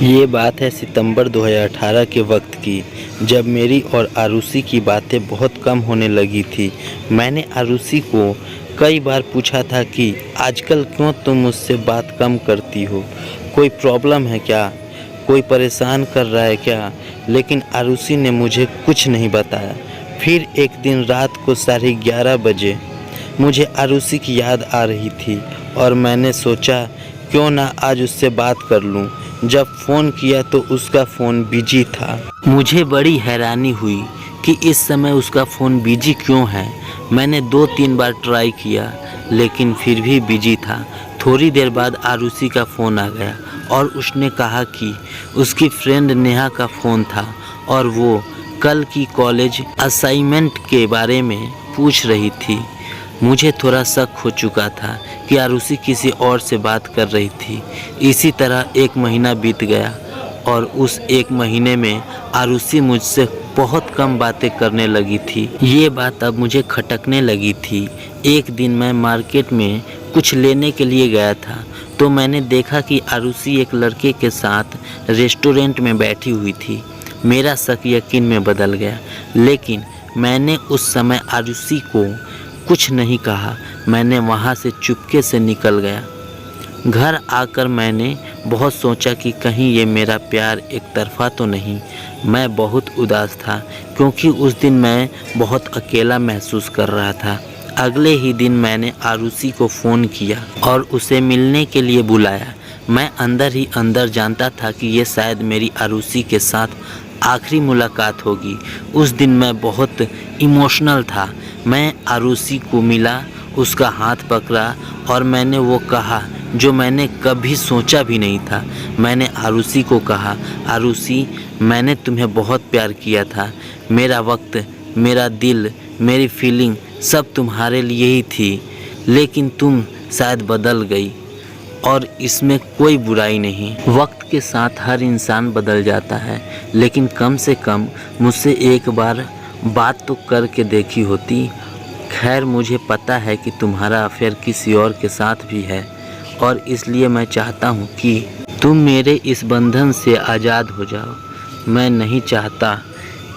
ये बात है सितंबर 2018 के वक्त की, जब मेरी और आरुषि की बातें बहुत कम होने लगी थी। मैंने आरुषि को कई बार पूछा था कि आजकल क्यों तुम मुझसे बात कम करती हो, कोई प्रॉब्लम है क्या, कोई परेशान कर रहा है क्या, लेकिन आरुषि ने मुझे कुछ नहीं बताया। फिर एक दिन रात को 11:30 बजे मुझे आरुषि की याद आ रही थी और मैंने सोचा क्यों ना आज उससे बात कर लूं। जब फ़ोन किया तो उसका फ़ोन बिजी था। मुझे बड़ी हैरानी हुई कि इस समय उसका फ़ोन बिजी क्यों है। मैंने 2-3 बार ट्राई किया लेकिन फिर भी बिजी था। थोड़ी देर बाद आरुषि का फ़ोन आ गया और उसने कहा कि उसकी फ्रेंड नेहा का फ़ोन था और वो कल की कॉलेज असाइनमेंट के बारे में पूछ रही थी। मुझे थोड़ा शक हो चुका था कि आरुषि किसी और से बात कर रही थी। इसी तरह 1 महीना बीत गया और उस 1 महीने में आरुषि मुझसे बहुत कम बातें करने लगी थी। ये बात अब मुझे खटकने लगी थी। एक दिन मैं मार्केट में कुछ लेने के लिए गया था तो मैंने देखा कि आरुषि एक लड़के के साथ रेस्टोरेंट में बैठी हुई थी। मेरा शक यकीन में बदल गया, लेकिन मैंने उस समय आरुषि को कुछ नहीं कहा। मैंने वहाँ से चुपके से निकल गया। घर आकर मैंने बहुत सोचा कि कहीं ये मेरा प्यार एक तरफा तो नहीं। मैं बहुत उदास था क्योंकि उस दिन मैं बहुत अकेला महसूस कर रहा था। अगले ही दिन मैंने आरुषि को फ़ोन किया और उसे मिलने के लिए बुलाया। मैं अंदर ही अंदर जानता था कि ये शायद मेरी आरुषि के साथ आखिरी मुलाकात होगी। उस दिन मैं बहुत इमोशनल था। मैं आरुषि को मिला, उसका हाथ पकड़ा और मैंने वो कहा जो मैंने कभी सोचा भी नहीं था। मैंने आरुषि को कहा, आरुषि, मैंने तुम्हें बहुत प्यार किया था। मेरा वक्त, मेरा दिल, मेरी फीलिंग सब तुम्हारे लिए ही थी, लेकिन तुम शायद बदल गई और इसमें कोई बुराई नहीं। वक्त के साथ हर इंसान बदल जाता है, लेकिन कम से कम मुझसे एक बार बात तो करके देखी होती। खैर, मुझे पता है कि तुम्हारा अफेयर किसी और के साथ भी है और इसलिए मैं चाहता हूँ कि तुम मेरे इस बंधन से आज़ाद हो जाओ। मैं नहीं चाहता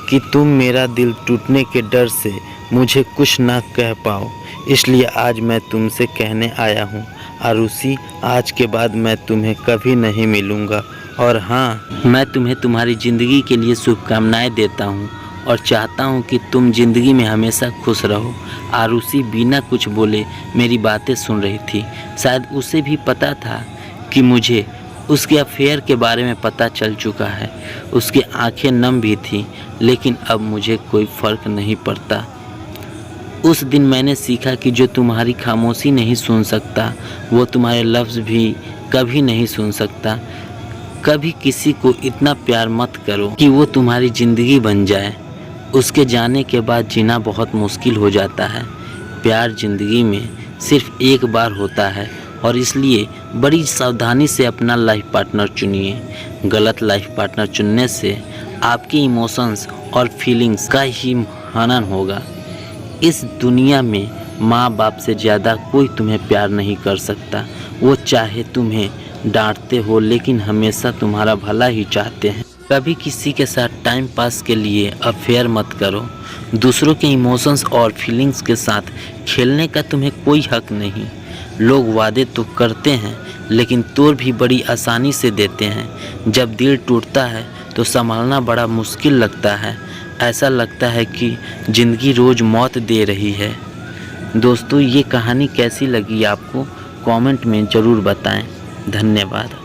कि तुम मेरा दिल टूटने के डर से मुझे कुछ ना कह पाओ, इसलिए आज मैं तुमसे कहने आया हूँ। आरुषि, आज के बाद मैं तुम्हें कभी नहीं मिलूँगा और हाँ, मैं तुम्हें तुम्हारी ज़िंदगी के लिए शुभकामनाएं देता हूँ और चाहता हूँ कि तुम ज़िंदगी में हमेशा खुश रहो। आरुषि बिना कुछ बोले मेरी बातें सुन रही थी। शायद उसे भी पता था कि मुझे उसके अफेयर के बारे में पता चल चुका है। उसकी आंखें नम भी थीं, लेकिन अब मुझे कोई फ़र्क नहीं पड़ता। उस दिन मैंने सीखा कि जो तुम्हारी खामोशी नहीं सुन सकता, वो तुम्हारे लफ्ज़ भी कभी नहीं सुन सकता। कभी किसी को इतना प्यार मत करो कि वो तुम्हारी ज़िंदगी बन जाए। उसके जाने के बाद जीना बहुत मुश्किल हो जाता है। प्यार ज़िंदगी में सिर्फ एक बार होता है और इसलिए बड़ी सावधानी से अपना लाइफ पार्टनर चुनिए। गलत लाइफ पार्टनर चुनने से आपकी इमोशंस और फीलिंग्स का ही हनन होगा। इस दुनिया में माँ बाप से ज़्यादा कोई तुम्हें प्यार नहीं कर सकता। वो चाहे तुम्हें डांटते हो, लेकिन हमेशा तुम्हारा भला ही चाहते हैं। कभी किसी के साथ टाइम पास के लिए अफेयर मत करो। दूसरों के इमोशंस और फीलिंग्स के साथ खेलने का तुम्हें कोई हक नहीं। लोग वादे तो करते हैं, लेकिन तोड़ भी बड़ी आसानी से देते हैं। जब दिल टूटता है तो संभालना बड़ा मुश्किल लगता है। ऐसा लगता है कि ज़िंदगी रोज़ मौत दे रही है। दोस्तों, ये कहानी कैसी लगी आपको? कमेंट में ज़रूर बताएं। धन्यवाद।